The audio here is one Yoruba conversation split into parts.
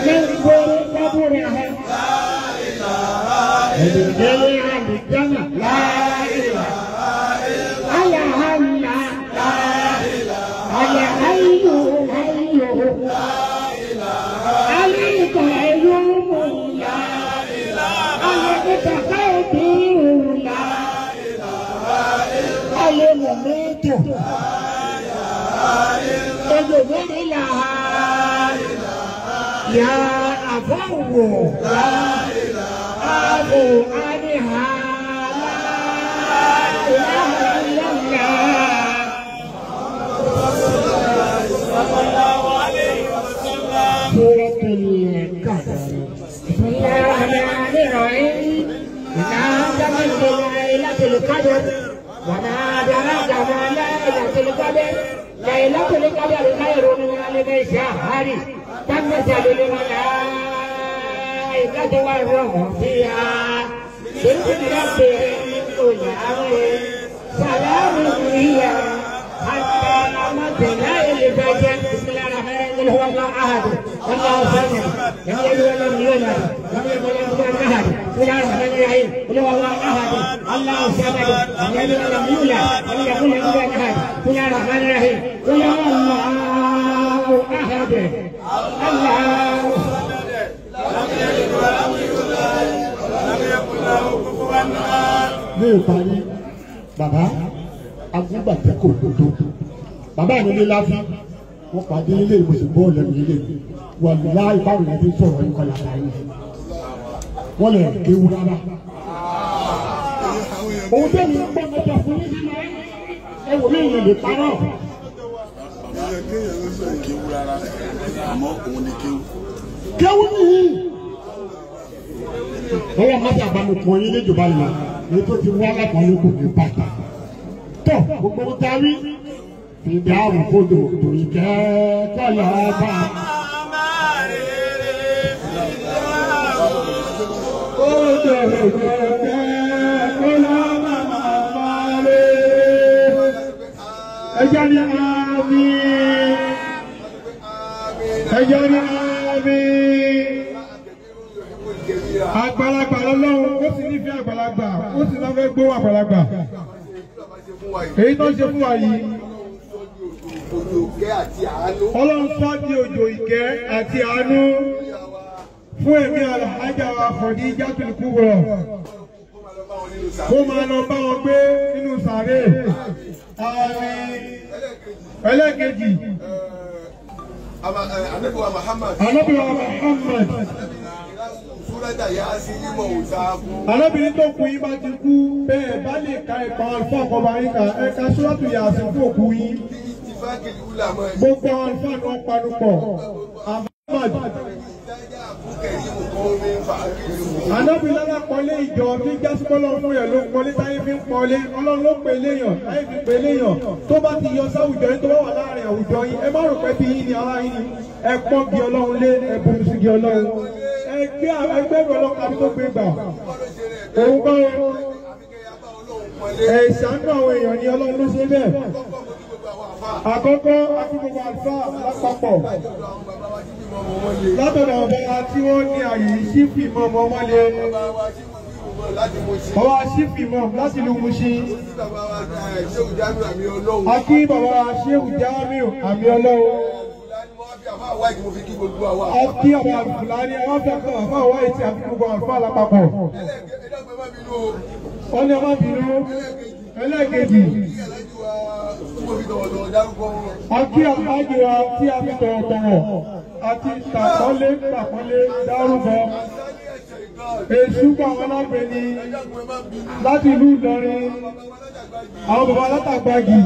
من غير قبرها بالدليل بالجنة لا إله إلا الله على حي حي عليك يوم لا عليك قدير لا على مميت اجبر لها يا أبو لا أبو أنها لا إله إلا الله سورة القدر بسم الله الرحمن الرحيم إنا أنزلنا ليلة القدر وما أدراك ما ليلة القدر ليلة القدر خير من ألف شهر تنزل الملائكة والروح فيها بإذن ربهم من كل أمر سلام هي حتى مطلع الفجر بسم الله الرحمن الرحيم قل هو الله أحد الله الصمد لم يلد ولم يولد لم يكن له كفوا أحد بسم الله الرحمن الرحيم قل هو الله أحد الله الصمد لم يلد ولم يولد لم يكن له كفوا أحد بسم الله الرحمن الرحيم قل هو الله أحد الله ní ìparí bàbá agbúgbàtẹ kò lòdò bàbá mi ní láfi wọn pàdé ilé ìwòsàn bọ́ọ̀lù ẹ̀mí ilé wà láì báwo ni ẹbí sọ̀rọ̀ nǹkan yàrá yìí wọ́n lè kéwu rárá. òun tó ní gbọ́ mẹ́ta fún yín nínú ẹ wò ní ìlú parọ́. kéwu rárá àmọ́ òun ni kéwu. kéwu nìyí. wọ́n wá mọ́tò àbámukùn yín ní ìjọba yìí ní tó ti wá lápapọ̀ kò ní bàtà. tó gbogbo ń darí fìdí àrùn kodò torí kẹ́kọ̀ọ́ yọ ọba. Kodò kẹ́kọ̀ọ́ yọ ọba máa lé. Ẹjọ́ ni àmì. Ẹjọ́ ni àmì. Àgbàlagbà lọ́lọ́run ó sì nífẹ̀ẹ́ àgbàlagbà ó sì lọ́ fẹ́ gbówó àgbàlagbà. Èyí tó ń ṣe fún wa yìí. Ọlọ́run sọ di òjò ìkẹ́ àti àánú fún èmi Alhaja wa Khadijatul Kubra. Kó máa lọ bá wọn gbé nínú sàárè. Àmín. Ẹlẹ́kejì. Ànábì wa Muhammad. Arábìnrin tó kú yín bá ti kú bẹ́ẹ̀ bá lè ka ẹ̀ka alfa ọkọ̀ọ̀bá yín ká ẹ̀ka sọ́ọ̀tù yàtọ̀ fún òkú yín. Gbogbo alfa ni wọ́n panu pọ̀. Anábìnrin alákọ̀ọ́lé ìjọ tí jásíkọ́lọ́ fún yẹn ló ń pọ́lé táyé fi ń pọ́lé ọlọ́run ló pè léèyàn táyé fi pè léèyàn tó bá ti yọ sáwùjọ yín tó bá wà láàrin àwùjọ yín ẹ má rò pé bí yín ni ara yín ni ẹ pọ́n bí ọlọ́run lé ẹ bomi sí bí ọlọ́run ẹgbẹ́ ọlọ́run àbí tó gbé gbà òun bá wọn ẹ̀ṣánú àwọn èèyàn ni ọlọ́run ló ṣe bẹ́ẹ̀. Àkọ́kọ́ akíkọ̀ọ́ àlùfáà lápapọ̀ látọ̀dọ̀ ọ̀bẹ tí wọ́n ní àyè sífì mọ́ ọmọ ọmọlé ọwọ́ sífì mọ́ láti lu Mushin. Akí bàbá Ṣéhù Jámíù àmì ọlọ́run. Akí ọba Fúlàní àwọn fẹ́kọ̀ọ́ àfáà wáyé tí akíkọ̀ọ́ àlùfáà lápapọ̀. Wọ́n ní ọmọ bínú ẹlẹ́ẹ̀kejì. Akí àjọra tí a fi tọ̀wọ̀tọ̀wọ̀ àti tàkọ́lé dárúkọ. Èṣù bá wọn lápẹ ní láti ìlú Ìlọrin. Àwọn bàbá látàgbàgì.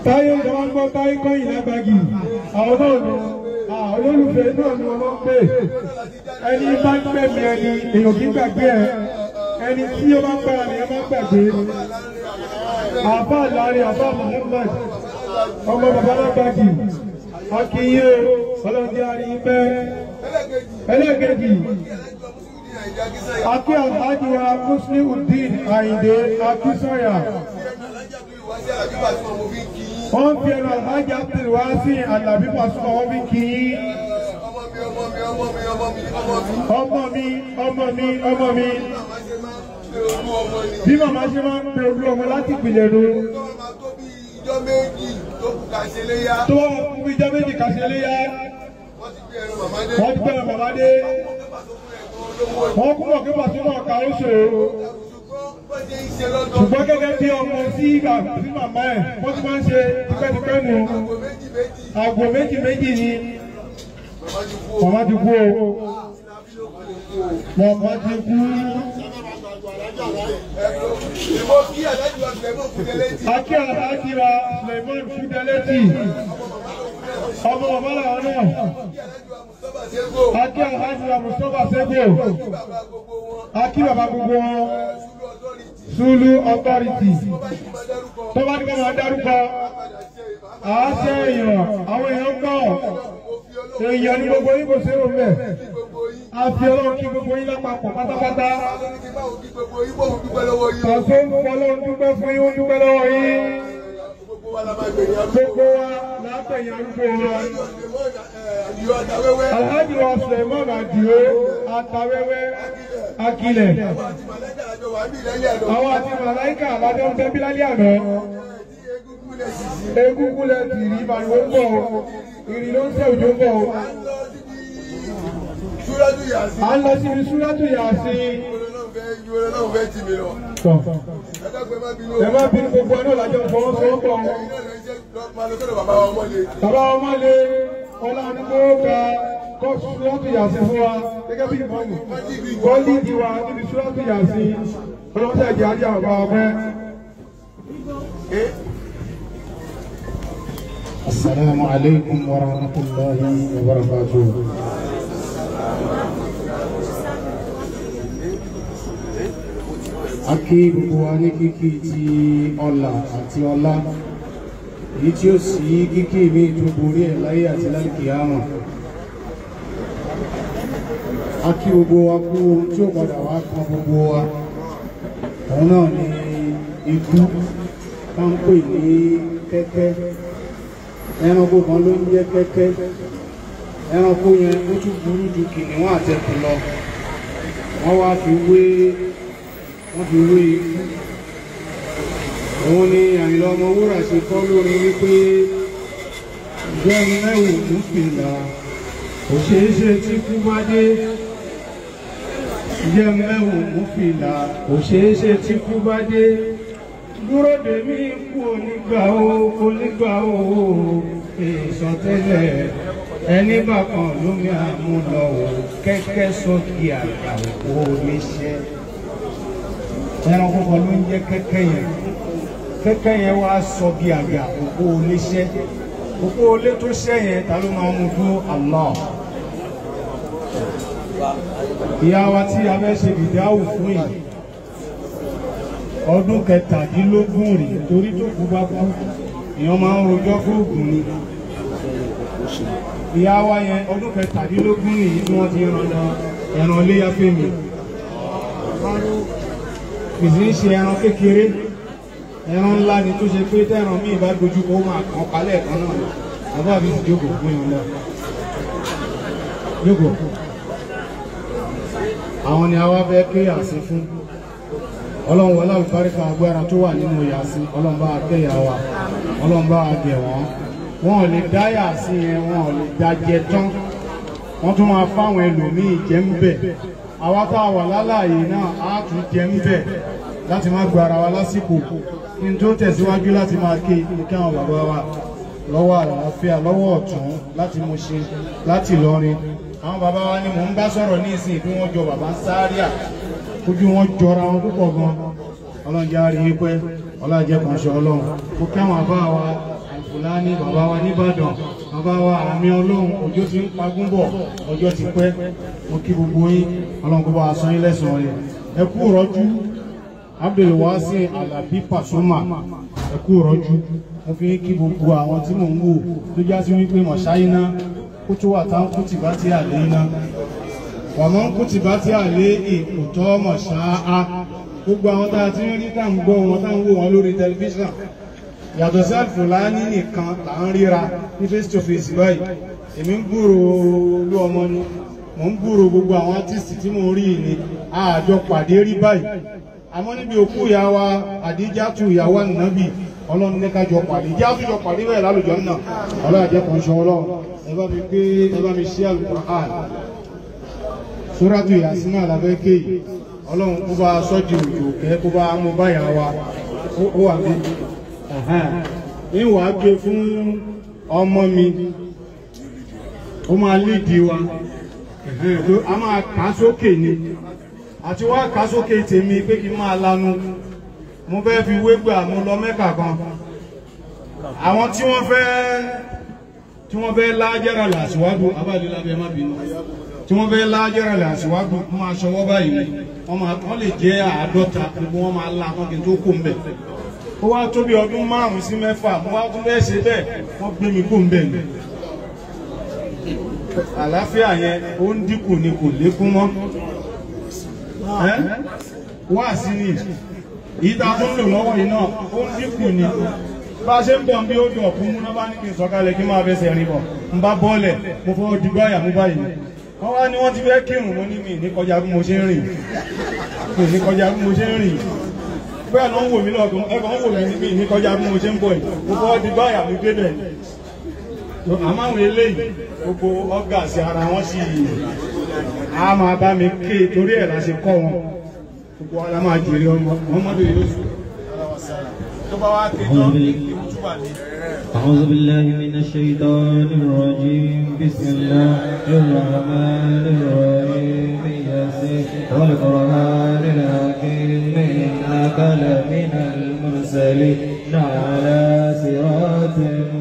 Táyé ìjọba ń gbọ́ táyé kọ́yìn lágbàgì. Àwọn náà nù. Olólùfẹ́ náà ni wọ́n pè. Ẹni bá ń gbẹ̀mí ẹni èèyàn kì í gbàgbé ẹ̀. Ẹni tí ó bá ń gbára ni ẹ máa ń gbàgbé. Àbá láàrin àbá Muhammad ọmọ bàbá lágbàgì. Akíyé ọlọ́dẹ àríyìnbẹ́. Ẹlẹ́gẹ̀dì. Akí àhájúwa Muslimuddin Àyìndé Akínsọ́yà. Wọ́n fi ẹnu Alhaji Abdulwasi Alabi Pasuma wọ́n fi kí í. ọmọ mi bí màmá ṣe máa ń pe olú ọmọ láti ìpìlẹ̀ ro. ìjọ méjì tó kù ká ṣe léyà. tó kù ìjọ méjì ká ṣe léyà. wọ́n ti gbé ẹran màmá dé. wọ́n kú mọ̀ kí Pasuma ká ó ṣòro. ṣùgbọ́n gẹ́gẹ́ bí ọmọ sí màmá ẹ̀ wọ́n ti máa ń ṣe tipẹ́tipẹ́ nù. àgbò méjì ni. màmá ti kú o. màmá ti kú. Akí Alhaji wa Suleiman Fidelity ọmọ bàbá làwọn náà. Akí Alhaji wa Mustapha Sego. Akí bàbá gbogbo wọn. Zulu Authority. Tó bá ní kọ́ máa dárúkọ. Àáṣẹ èèyàn, àwọn èèyàn gbọ́. Èèyàn ní gbogbo yín kò sí òun bẹ̀. A fi Ọlọ́run kí gbogbo yín lápapọ̀ pátápátá. Kàṣó ń fọlọ́ dúpẹ́ fún yín, ó dúpẹ́ lọ́wọ́ yín. Gbogbo wa lápẹ̀yìn arúgbó wọn. Alhaji wa Suleiman Adio Atawẹ́wẹ́ Akilẹ̀. Àwọn àti Màláíkà alájọ ń tẹ́bí lálẹ́ àná. Egúngún lẹ ti rí ìbàlúwò ń bọ̀. Ìrìn ló ń tẹ̀ òjò ń bọ̀. À ń lọ síbi Súrátù Yásìn. Ẹ má bínú gbogbo ẹ̀ náà lájọ fọwọ́sowọ́pọ̀. Bàbá ọmọlé ọlọ́run ká kọ́ Súrátù Yásìn fún wa gẹ́gẹ́ bí ìmọ̀ọ́mù. Kọ́lí di wa níbi Súrátù Yásìn. Ọlọ́run tẹ̀ jẹ́ àjẹ́ àbá ọpẹ́. Assalamu alaikum wa rahmatullahi wa barakatuh. A kí gbogbo wa ní kíkí ti ọlà àti ọlá, èyí tí ó sì kíkí mi tó borí ẹ̀ láyé àti lálùkìyámà. A kí gbogbo wa kú ohun tí ó padà wá kan gbogbo wa. Òun náà ni ikú tá ń pè ní kẹ́kẹ́. Ẹranko kan ló ń jẹ́ kẹ́kẹ́. Ẹranko yẹn ó tún burú ju kìnìún àtẹkùn lọ. Wọ́n wá fi wé ikú. Òun ni Àyìnlá Ọmọwúrà ṣe kọ́ lórí wípé jẹ́ mẹ́wù mú fìlà kò ṣeé ṣe tí kú bá dé. Jẹ́ mẹ́wù mú fìlà kò ṣeé ṣe tí kú bá dé. Dúró dè mí kú onígbà o ìsọtẹ́lẹ̀ ẹni bákan lómi àmúlọ kẹ́kẹ́ sókè àgbà òkú oníṣẹ́. Ẹranko kan ló ń jẹ́ kẹ́kẹ́ yẹn wá sọ bí àgbà òkú oníṣẹ́. Òkú olé tó ṣẹ́ yẹn ta ló máa mú dúró? Allah. Ìyá wa tí a fẹ́ ṣe ìdáhùn fún yìí ọdún 17 rí torí tó kú bá kú èèyàn máa ń rojọ́ fún ògùn ni. Ìyá wa yẹn ọdún 17 nìyí tí wọ́n ti ẹran léyà fèmí. Kìí ṣe ẹran kékeré, ẹran ńlá ni tó ṣe pé tẹ́ran míì bá dojú kó máa kàn palẹ̀ kan náà. Bàbá mi ti jókòó fún yàn lọ. Jókòó. Àwọn ni a wá fẹ́ kí Yásìn fún. Ọlọ́run wọlé àlùbáríkà agbára tó wà nínú Yásìn, Ọlọ́run bá kẹ́yà wa, Ọlọ́run bá gẹ̀ wọ́n. Wọn ò lè dá Yásìn yẹn, wọn ò lè dá jẹ tán. Wọ́n tún máa fáwọn ẹlòmíì jẹ ń bẹ̀. Àwa tá a wà lálàyé náà á tún jẹ ń bẹ̀ láti má gba ara wa lásìkò. Kí n tó tẹ̀síwájú láti máa ké kí àwọn bàbá wa lọ́wọ́ àlàáfíà lọ́wọ́ ọ̀tún láti Mùṣín láti Ìlọrin. Àwọn bàbá wa ni mò ń bá sọ̀rọ̀ ní ìsìn bí wọ́n jọ bàbá Sáríà. Ojú wọn jọra wọn púpọ̀ gan. Ọlọ́run jẹ́ àrí pẹ́, Ọlọ́run jẹ́ kan ṣe Ọlọ́run. Mo kí àwọn bàbá wa Fúlàní, bàbá wa nìbàdàn, bàbá wa àmì Ọlọ́run, ọjọ́ ti ń pagún bọ̀, ọjọ́ ti pẹ́. Mo kí gbogbo yín, Ọlọ́run kó bá wa san yín lẹ́san rẹ̀. Ẹ kú ìrọ́jú, Abdulwasi Alabi Pasuma, ẹ kú ìrọ́jú. Mo fi kí gbogbo àwọn tí mò ń wò tó já sí wípé mọ̀ṣáyíná kó tó wà táwọn kú tìbá tí àlè iná. Wàmọ́ ń kú tìbá tí àlè ìkòtọ́ mọ̀ṣáá. Gbogbo àwọn tá a ti ń rí tá ń gbọ́ wọn tá ń wò wọn lórí tẹlifíṣàn. Yàtọ̀ sí Fúlàní nìkan là ń ríra ní face to face báyìí. Èmi ń gbúrò olú ọmọ ni. mo ń gbúrò gbogbo àwọn átísì tí mo rí ni àjọ pàdé rí báyìí àmọ́ níbi òkú ìyá wa Àdíjátù ìyàwó Ànábì ọlọ́run ní ká jọ pàdé jáde jọ pàdé bẹ́ẹ̀ lálùjọ náà ọlọ́run àjẹ́ kan ṣe ọlọ́run ẹ bá mi ṣí Al-Qur'an Suratu Yasin náà lábẹ́ kéyìí ọlọ́run kó bá sọ́dí òjò kẹ́ kó bá mú báyà wa ó wà bí ìwà gbé fún ọmọ mi ó máa lédi wa a máa kà sókè ni àti wá kà sókè tèmi pé kí n máa lanu mo fẹ́ fi wégbà mo lọ Mẹ́kà kan àwọn tí wọ́n fẹ́ lájẹ́ra làṣíwájú abájúlábẹ́ má bínú tí wọ́n fẹ́ lájẹ́ra làṣíwájú máa ṣọwọ́ báyìí wọ́n lè jẹ́ 50 gbogbo wọn máa lá wọn kí n tó kó ń bẹ̀ ó wá tó bí ọdún 5 sí 6 mo wá tún bẹ́ẹ̀ ṣe bẹ́ẹ̀ wọ́n gbé mi kó ń bẹ̀ ni àlàáfíà yẹn ó ń dínkù ni kò lékún mọ́ wá sí ni ìta tó ń lò lọ́wọ́ yìí náà ó ń dínkù ni bá ṣe ń bọ̀ bí ó dùn ọ̀pọ̀ múná bá ní kí n sọ̀kalẹ̀ kí máa fẹsẹ̀ rìn bọ̀ ń bá bọ́ọ̀lẹ̀ mo fọwọ́ dìgbà àyà mú báyìí wọ́n wá ní wọ́n ti fẹ́ kírun mo ní mi ní kọjá bí mo ṣe ń rìn bẹ́ẹ̀ ló ń wò mí lọ́gùn ẹ̀kọ́ ń wò mí mi ní kọjá bí mo ṣe ń bọ̀ yìí mo fọwọ́ dìgbà àyà mú débẹ̀ àmáwọn eléyìí gbogbo ọgá sí ara wọn sí a máa bá mi ké torí ẹ̀ láti kọ́ wọn gbogbo ara máa jèrè ọmọ ọmọdé yóò sùn tó bá wá ké tán túbà ní. أعوذ بالله من الشيطان الرجيم بسم الله الرحمن الرحيم ياسين والقرآن الحكيم إنك لمن المرسلين على صراط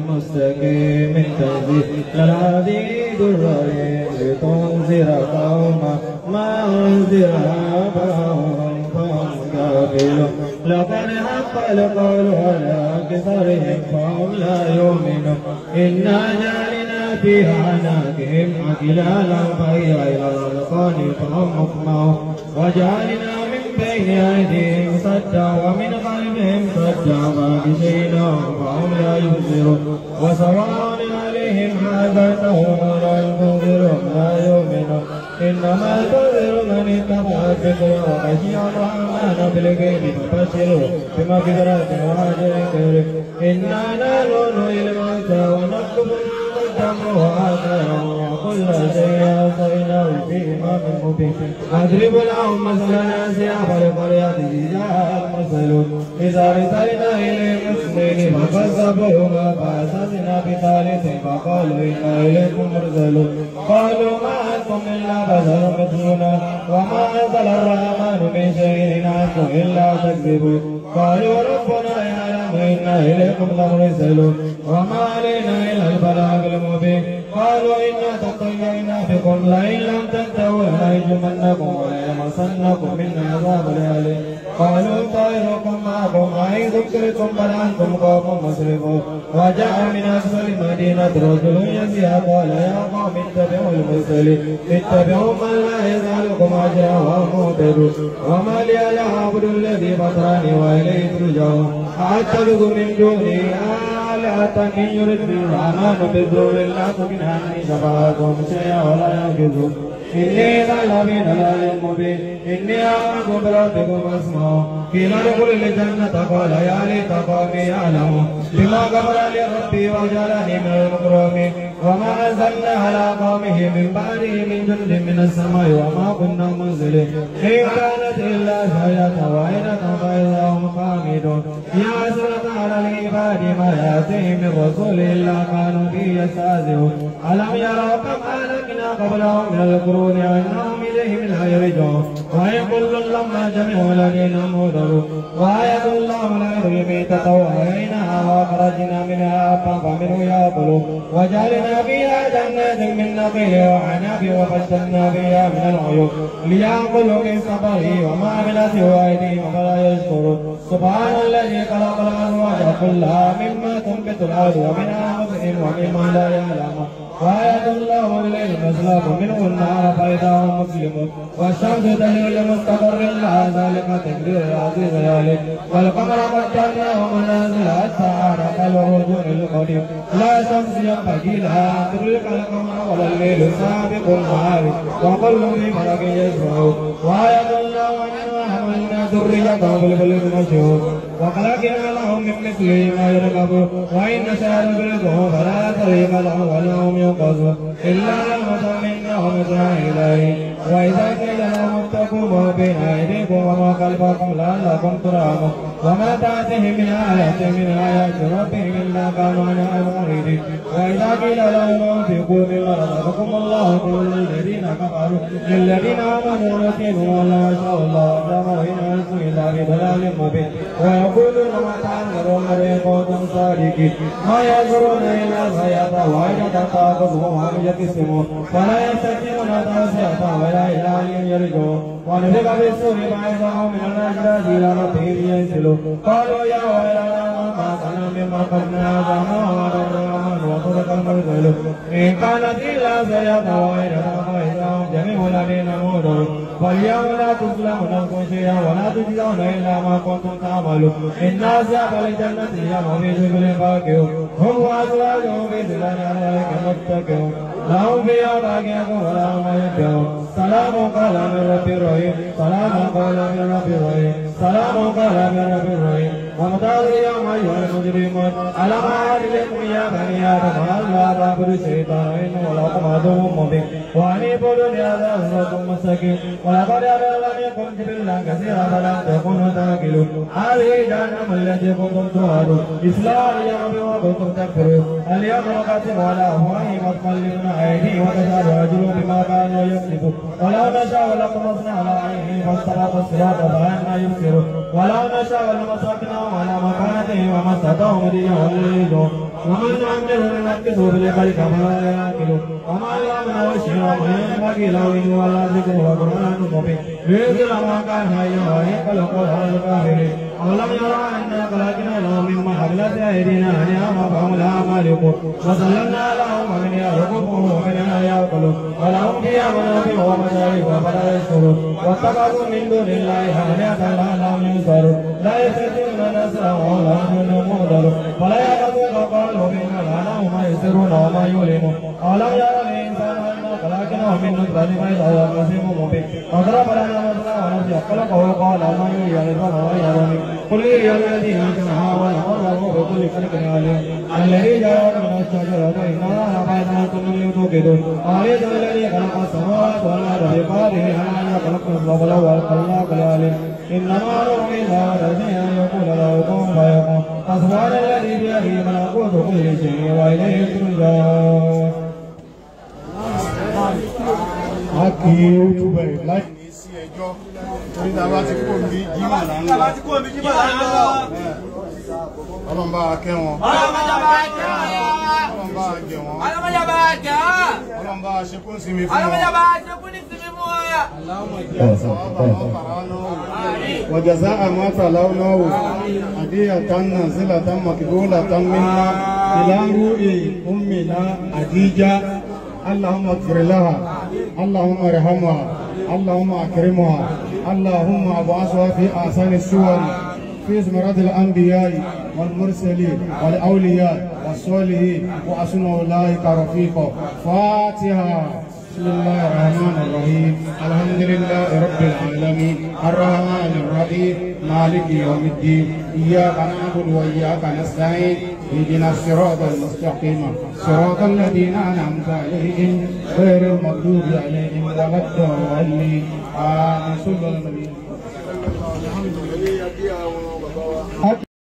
مستقيم تنزيل العزيز الرحيم لتنذر قوما ما أنذر آباؤهم فهم غافلون لقد حق القول على أكثرهم فهم لا يؤمنون إنا جعلنا في أعناقهم أغلالا فهي إلى الأذقان فهم مقمحون وجعلنا من بين أيديهم سدا ومن خلفهم سدا فأغشيناهم فهم لا يبصرون وسواء عليهم أذنتهم ولا تنذرهم لا يؤمنون إنما تنذر من اتبع الذكر وخشي الرحمن بالغيب فبشره بمغفرة وأجر كريم إنا نحن نحيي الموتى ونكتب ما قدموا وآثارهم وكل شيء أحصيناه في إمام مبين أضرب لهم مثلا أصحاب القرية إذ جاء المرسلون إذا أرسلنا إليهم اثنين فكذبوهما فأعززنا بثالث فقالوا إنا إليكم مرسلون قالوا ما أنتم إلا بشر مثلنا وما أنزل الرحمن من شيء إن أنتم إلا تكذبون قالوا ربنا يعلم إنا إليكم لمرسلون وما علينا إلا البلاغ المبين قالوا إنا تطيرنا بكم لئن لم تنتهوا لنرجمنكم وليمسنكم منا عذاب أليم قالوا طائركم معكم أئن ذكرتم بل أنتم قوم مسرفون وجاء من أقصى المدينة رجل يسعى قال يا قوم اتبعوا المرسلين اتبعوا من لا يسألكم أجرا وهم مهتدون وما لي لا أعبد الذي فطرني وإليه ترجعون أأتخذ من دونه آلهة إن يردني الرحمن بضر لا تغن عني شفاعتهم شيئا ولا ينقذون إني إذا لمن ضلال مبين إني آمنت بربكم فاسمعوا قيل ادخل الجنة قال يا ليت قومي يعلمون بما غفر لي ربي وجعلني من المكرمين وما أنزلنا على قومه من بعده من جند من السماء وما كنا منزلين إن كانت إلا زينة واحدة فإذا هم خامدون يا حسرة على العباد ما يأتيهم من رسول إلا كانوا به يستهزئون ألم يروا كم أهلكنا قبلهم من القرون أنهم إليهم لا يرجعون وإن كل لما جميع لدينا مهتدون وآية الله الأرض الميتة وأحييناها وأخرجنا منها حبا فمنه يأكلون وجعلنا فيها جنات من نخيل وعنب وفجرنا فيها من العيون ليأكلوا من ثمره وما عملته أيديهم فلا يشكرون سبحان الذي خلق الأزواج كلها مما تنبت الأرض ومن أنفسهم ومما لا يعلمون وآية الله الليل مسلك منه النهار فإذا هم مسلمون والشمس تجري لمستقر لها ذلك تقدير العزيز العليم والقمر قدرناه منازل حتى عاد العرجون القديم لا شمس ينبغي لها أن تدرك القمر ولا الليل سابق النهار وكل في فلك يسبحون وآية الله أننا حملنا ذريته بالفلك المشحون وخلقنا لهم من مثله ما يركبون وإن نشأ نغرقهم فلا طريق لهم ولا هم ينقذون إلا رحمة منا ومتاعا إليه وإذا قيل لهم اتقوا ما بين أيديكم وما خلفكم لعلكم ترحمون وما تأتيهم من آية من آيات ربهم إلا كانوا عنها معرضين وإذا قيل لهم انفقوا مما رزقكم الله قل للذين كفروا للذين آمنوا نطيعوا والله ما شاء الله جمعوا إن أنتم إلا في ضلال مبين ويقولون متى ينظرون إن كنتم صادقين ما ينظرون إلا الحياة واحدة تأخذهم وهم يقسمون فلا يستطيعون توسعة ولا إلى أن يرجعون ونفخ في الصور فإذا من الأجداث إلى ربهم ينسلون قالوا يا ويلنا ما كنا مما قدنا هذا الرحمن وصدق المرسلون إن كانت إلا سيئة واحدة فإذا هم جميع الذين نودوا فاليوم لا تظلم نفس شيئا ولا تجزون إلا ما كنتم تعملون إن أصحاب الجنة اليوم في شغل فاكهون هم وأزواجهم في ظلال على متكئون لهم فيها فاكهة ولهم ما يدعون سلام قال من رب الرحيم سلام قال من رب الرحيم سلام قال من رب الرحيم ومتاع اليوم أيها المجرمون ألم أعد لكم يا بني آدم ألا تعبدوا الشيطان إنه لكم عدو مبين وأن اعبدوني هذا صراط مستقيم ولقد أضلني جبلا كثيرا فلم تكونوا تعقلون هذه جهنم التي كنتم توعدون اصلوها اليوم بما كنتم تكفرون اليوم نختم على أفواههم وتكلمنا أيديهم وتشهد أرجلهم بما كانوا يكسبون ولو نشاء لطمسنا على عينهم فاستبقوا الصراط فأنى يبصرون ولو نشاء لمسكناهم على مكانتهم وما استطاعوا مديا ولا يريدون ومن عمله ننكسه بالخلق فلا يأكلون وما علمنا الشيء وما ينبغي له إن ولا ذكر وقرآن مبين لينذر ما كان حيا ويحق القرآن الكافرين أولم يرى أنا خلقنا لهم مما حملت أيدينا أنعاما فهم لها مالكون وسلمنا لهم ومن يرزقهم ومن يأكلون ولهم فيها منافع ومشارب فلا يشكرون واتخذوا من دون الله آلهة لعلهم ينصرون لا يستطيعون نصرهم ولا هم مهتدون فلا يأخذون قالوا منا لعنهم ما يسرون وما يعلنون أولم يرى الإنسان أنا خلقناه من نطفة فإذا هو خصيم مبين وضرب لنا مثلا ونسي خلقه قال ما يحيي العظام وهي رميم قل هي الذي أنشأها وله بكل خلق عليم الذي جعل من الشجرة إنها لقد توقدون أليس الذي خلق السماوات والأرض بقادر على أن يخلق السبل والخلاق العليم إنما أمره إذا أراد أن يقول له كن فيكون سبحان الذي بيده ملكوت كل شيء وإليه ترجعون. a kì í ojú bẹ̀rẹ̀ láti ní sí ẹjọ́ torí tá a bá ti kó ní jímọ̀ là ń lọ. Ọlọ́run bá wa kẹ́ wọn. Ọlọ́run bá wa gẹ̀ wọ́n. Ọlọ́run bá wa ṣe kún sinmi fún wọn. وجزاء ما تلوناه هدية نازلة مقبولة منا إلى روح أمنا خديجة اللهم اغفر لها اللهم ارحمها اللهم اكرمها اللهم ابعثها في احسن الصور في زمرة الانبياء والمرسلين والاولياء والصالحين وحسن اولئك رفيقا. فاتحة. بسم الله الرحمن الرحيم الحمد لله رب العالمين الرحمن الرحيم مالك يوم الدين إياك نعبد وإياك نستعين اهدنا الصراط المستقيم صراط الذين أنعمت عليهم غير المغضوب عليهم ولا الضالين آمين.